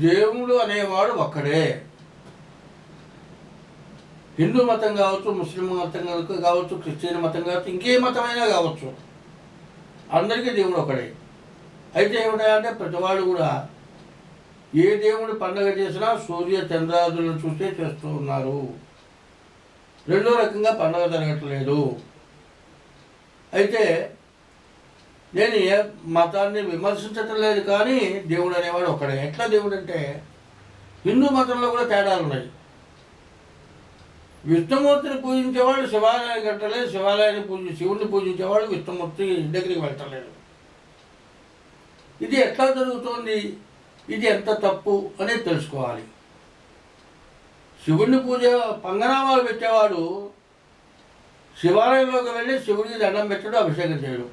దేవుడు అనేవాడు ఒక్కడే. హిందూ మతం కావచ్చు, ముస్లిం మతం కావచ్చు, క్రిస్టియన్ మతం కావచ్చు, ఇంకే మతమైనా కావచ్చు, అందరికీ దేవుడు ఒకడే. అయితే ఏమిటంటే ప్రతివాడు కూడా ఏ దేవుడు పండుగ చేసినా సూర్య చంద్రాదులను చూసే చేస్తూ ఉన్నారు. రెండో రకంగా పండుగ జరగట్లేదు. అయితే నేను ఏ మతాన్ని విమర్శించటం లేదు, కానీ దేవుడు అనేవాడు ఒకడే. ఎట్లా దేవుడు అంటే హిందూ మతంలో కూడా తేడాలు ఉన్నాయి. విష్ణుమూర్తిని పూజించేవాళ్ళు శివాలయానికి వెళ్ళలేదు, శివాలయాన్ని శివుడిని పూజించేవాళ్ళు విష్ణుమూర్తి దగ్గరికి వెళ్ళలేదు. ఇది ఎట్లా జరుగుతోంది, ఇది ఎంత తప్పు అనేది తెలుసుకోవాలి. శివుడిని పంగనామాలు పెట్టేవాడు శివాలయంలోకి వెళ్ళి శివుడికి దండం పెట్టడం, అభిషేకం చేయడం.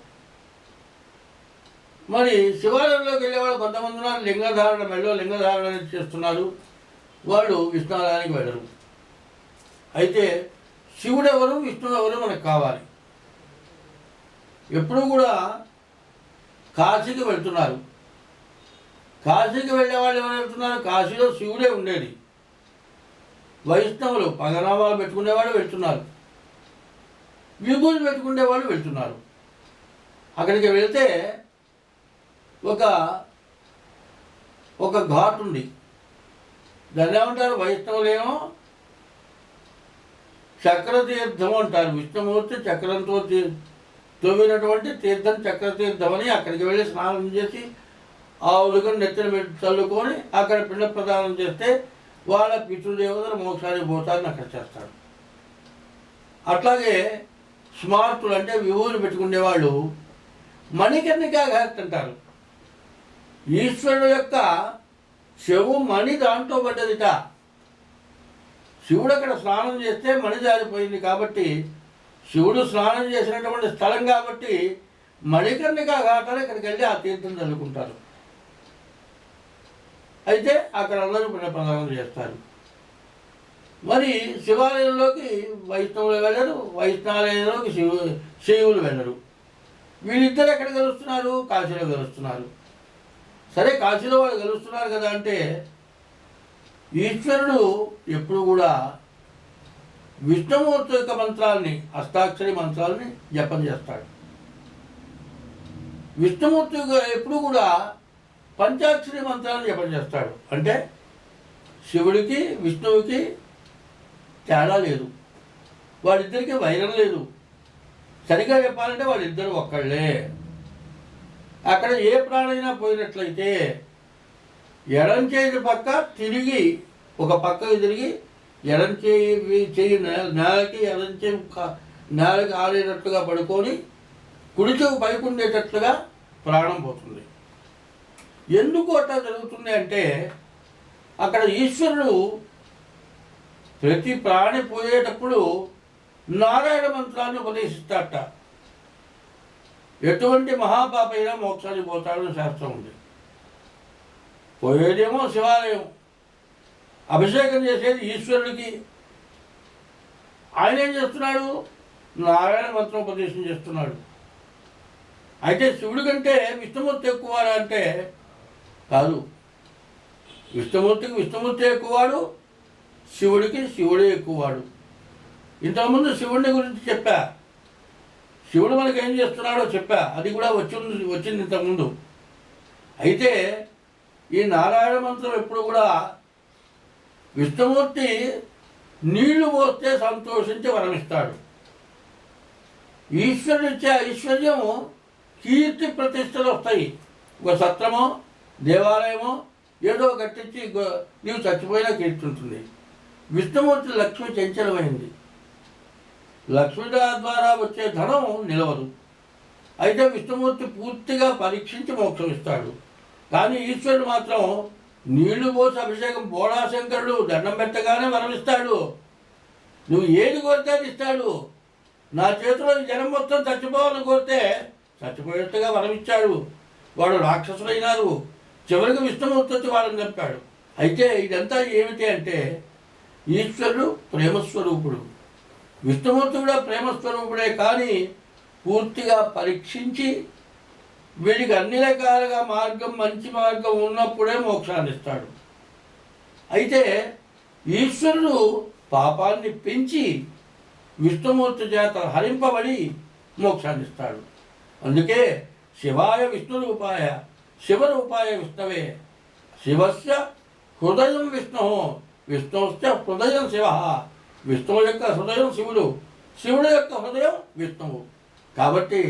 మరి శివాలయంలోకి వెళ్ళేవాళ్ళు కొంతమంది ఉన్నారు, లింగధారణ మెళ్ళో లింగధారణ చేస్తున్నారు, వాళ్ళు విష్ణువాలయానికి వెళ్ళరు. అయితే శివుడు ఎవరు, విష్ణువు ఎవరు మనకు కావాలి. ఎప్పుడు కూడా కాశీకి వెళ్తున్నారు. కాశీకి వెళ్ళే వాళ్ళు ఎవరు వెళ్తున్నారు? కాశీలో శివుడే ఉండేది. వైష్ణవులు పంగనామాలు పెట్టుకునేవాళ్ళు వెళ్తున్నారు, విభూతి పెట్టుకునేవాళ్ళు వెళ్తున్నారు. అక్కడికి వెళ్తే ఒక ఘాట్ ఉంది, దాన్ని ఏమంటారు? వైష్ణవులేమో చక్రతీర్థం అంటారు. విష్ణుమూర్తి చక్రంతో తవ్వినటువంటి తీర్థం చక్రతీర్థం అని అక్కడికి వెళ్ళి స్నానం చేసి ఆవులుగా నెత్తిన చల్లుకొని అక్కడ పిండ ప్రదానం చేస్తే వాళ్ళ పితృదేవతలు మోక్షానికి పోతారని అక్కడ చేస్తారు. అట్లాగే స్మార్తులు అంటే విభూలు పెట్టుకునేవాళ్ళు మణికర్ణికా ఘాట్ అంటారు. ఈశ్వరుడు యొక్క చెవు మణి దాంట్లో పడ్డదిట. శివుడు అక్కడ స్నానం చేస్తే మణి జారిపోయింది కాబట్టి, శివుడు స్నానం చేసినటువంటి స్థలం కాబట్టి మణికర్ణికా ఘాటాలు ఇక్కడికి వెళ్ళి ఆ తీర్థం చల్లుకుంటారు. అయితే అక్కడ అందరూ ప్రదానం చేస్తారు. మరి శివాలయంలోకి వైష్ణవులు వెళ్ళరు, వైష్ణవాలయంలోకి శైవులు వెళ్ళరు. వీళ్ళిద్దరు ఎక్కడ కలుస్తున్నారు? కాశీలో కలుస్తున్నారు. సరే, కాశీలో వాళ్ళు కలుస్తున్నారు కదా అంటే ఈశ్వరుడు ఎప్పుడు కూడా విష్ణుమూర్తి యొక్క మంత్రాలని, అష్టాక్షరి మంత్రాలని జపం చేస్తాడు. విష్ణుమూర్తి ఎప్పుడు కూడా పంచాక్షరి మంత్రాలను జపం చేస్తాడు. అంటే శివుడికి విష్ణువుకి తేడా లేదు, వాళ్ళిద్దరికీ వైరం లేదు. సరిగా చెప్పాలంటే వాళ్ళిద్దరు ఒక్కళ్ళే. అక్కడ ఏ ప్రాణైనా పోయినట్లయితే ఎడం చేతి పక్క తిరిగి ఒక పక్కకి తిరిగి ఎడం చేయి నేలకి ఎడం చేయి నేలకి ఆడేటట్లుగా పడుకొని కుడి చెవు పైకి ఉండేటట్లుగా ప్రాణం పోతుంది. ఎందుకు అట్లా జరుగుతుంది అంటే అక్కడ ఈశ్వరుడు ప్రతి ప్రాణి పోయేటప్పుడు నారాయణ మంత్రాన్ని ఉపదేశిస్తాడట. ఎటువంటి మహాపాపైనా మోక్షానికి పోతాడని శాస్త్రం ఉంది. పోయేదేమో శివాలయం, అభిషేకం చేసేది ఈశ్వరుడికి. ఆయన ఏం చేస్తున్నాడు? నారాయణ మంత్రం ఉపదేశం చేస్తున్నాడు. అయితే శివుడి కంటే విష్ణుమూర్తి ఎక్కువవాడు అంటే కాదు. విష్ణుమూర్తికి విష్ణుమూర్తి ఎక్కువవాడు, శివుడికి శివుడే ఎక్కువవాడు. ఇంతకుముందు శివుడిని గురించి చెప్పా, శివుడు మనకి ఏం చేస్తున్నాడో చెప్పా, అది కూడా వచ్చింది ఇంతకుముందు. అయితే ఈ నారాయణ మంత్రం ఎప్పుడు కూడా విష్ణుమూర్తి నీళ్లు పోస్తే సంతోషించి వరమిస్తాడు. ఈశ్వరుడు ఇచ్చే ఐశ్వర్యం కీర్తి ప్రతిష్టలు వస్తాయి. ఒక సత్రమో దేవాలయమో ఏదో కట్టించి నీవు చచ్చిపోయినా కీర్తి ఉంటుంది. విష్ణుమూర్తి లక్ష్మి చంచలమైంది, లక్ష్మి ద్వారా వచ్చే ధనం నిలవదు. అయితే విష్ణుమూర్తి పూర్తిగా పరీక్షించి మోక్షం ఇస్తాడు. కానీ ఈశ్వరుడు మాత్రం నీళ్లు పోసి అభిషేకం, బోళాశంకరుడు దండం పెట్టగానే వరమిస్తాడు. నువ్వు ఏది కోరితే అది ఇస్తాడు. నా చేతిలో జనం మొత్తం చచ్చిపోవాలని కోరితే చచ్చిపోయేట్టుగా వరమిచ్చాడు. వాడు రాక్షసులైనారు. చివరికి విష్ణుమూర్తి వచ్చి వాళ్ళని చంపాడు. అయితే ఇదంతా ఏమిటి అంటే ఈశ్వరుడు ప్రేమస్వరూపుడు, విష్ణుమూర్తి కూడా ప్రేమస్వరూపుడే. కానీ పూర్తిగా పరీక్షించి వీడికి అన్ని రకాలుగా మార్గం, మంచి మార్గం ఉన్నప్పుడే మోక్షాన్ని ఇస్తాడు. అయితే ఈశ్వరుడు పాపాన్ని పెంచి విష్ణుమూర్తి చేత హరింపబడి మోక్షాన్ని ఇస్తాడు. అందుకే శివాయ విష్ణురూపాయ శివరూపాయ విష్ణవే, శివస్య హృదయం విష్ణు, విష్ణుశ్చ హృదయం శివ. విష్ణువు యొక్క హృదయం శివుడు, శివుడు యొక్క హృదయం విష్ణువు. కాబట్టి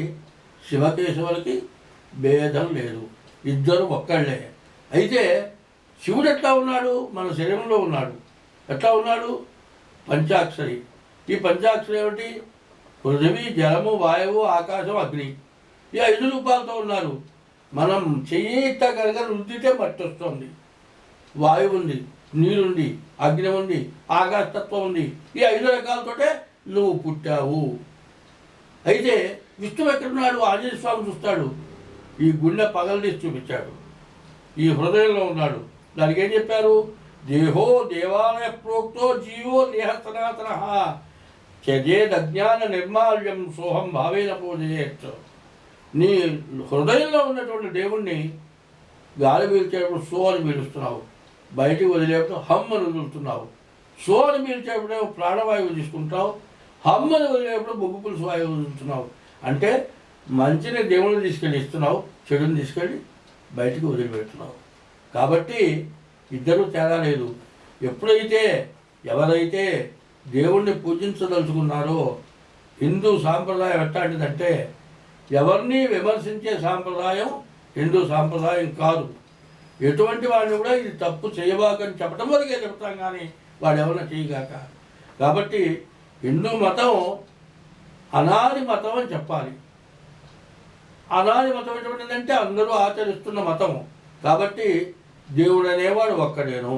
శివకేశవులకి భేదం లేదు, ఇద్దరు ఒక్కళ్ళే. అయితే శివుడు ఎట్లా ఉన్నాడు? మన శరీరంలో ఉన్నాడు. ఎట్లా ఉన్నాడు? పంచాక్షరి. ఈ పంచాక్షరి ఏమిటి? పృథివీ, జలము, వాయువు, ఆకాశం, అగ్ని. ఈ 5 రూపాలతో ఉన్నారు. మనం చెయ్యి ఇట్లా కనుక రుద్దితే మట్టి వస్తుంది. వాయువు ఉంది, నీరుంది, అగ్ని ఉంది, ఆకాశతత్వం ఉంది. ఈ 5 రకాలతోటే నువ్వు పుట్టావు. అయితే విష్ణువు ఎక్కడున్నాడు? ఆంజనేయ స్వామి చూస్తాడు. ఈ గుండె పగలదీసి చూపించాడు. ఈ హృదయంలో ఉన్నాడు. దానికి ఏం చెప్పారు? దేహో దేవాలయ ప్రోక్తో జీవో దేహ సనాతన త్యజేదజ్ఞాన నిర్మాల్యం సోహం భావేన పూజయేత్. నీ హృదయంలో ఉన్నటువంటి దేవుణ్ణి గాలి పీల్చేటప్పుడు సో అని పీలుస్తున్నావు, బయటికి వదిలేటప్పుడు హమ్ అని వదులుతున్నావు. సో అని పీల్చేటప్పుడు ప్రాణవాయువు తీసుకుంటావు, హమ్ అని వదిలేటప్పుడు బొగ్గు పులుసు వాయువు వదులుతున్నావు. అంటే మంచిని దేవుడిని తీసుకెళ్ళి ఇస్తున్నావు, చెడుని తీసుకెళ్ళి బయటికి వదిలిపెడుతున్నావు. కాబట్టి ఇద్దరూ తేడా లేదు. ఎప్పుడైతే ఎవరైతే దేవుణ్ణి పూజించదలుచుకున్నారో, హిందూ సాంప్రదాయం ఎట్లాంటిదంటే ఎవరిని విమర్శించే సాంప్రదాయం హిందూ సాంప్రదాయం కాదు. ఎటువంటి వాడిని కూడా ఇది తప్పు చేయబాకని చెప్పడం వరకే చెప్తాం, కానీ వాడు ఎవరైనా చేయగాక. కాబట్టి హిందూ మతం అనాది మతం అని చెప్పాలి. అనాది మతం ఎటువంటిదంటే అందరూ ఆచరిస్తున్న మతము. కాబట్టి దేవుడు అనేవాడు ఒక్కడేను.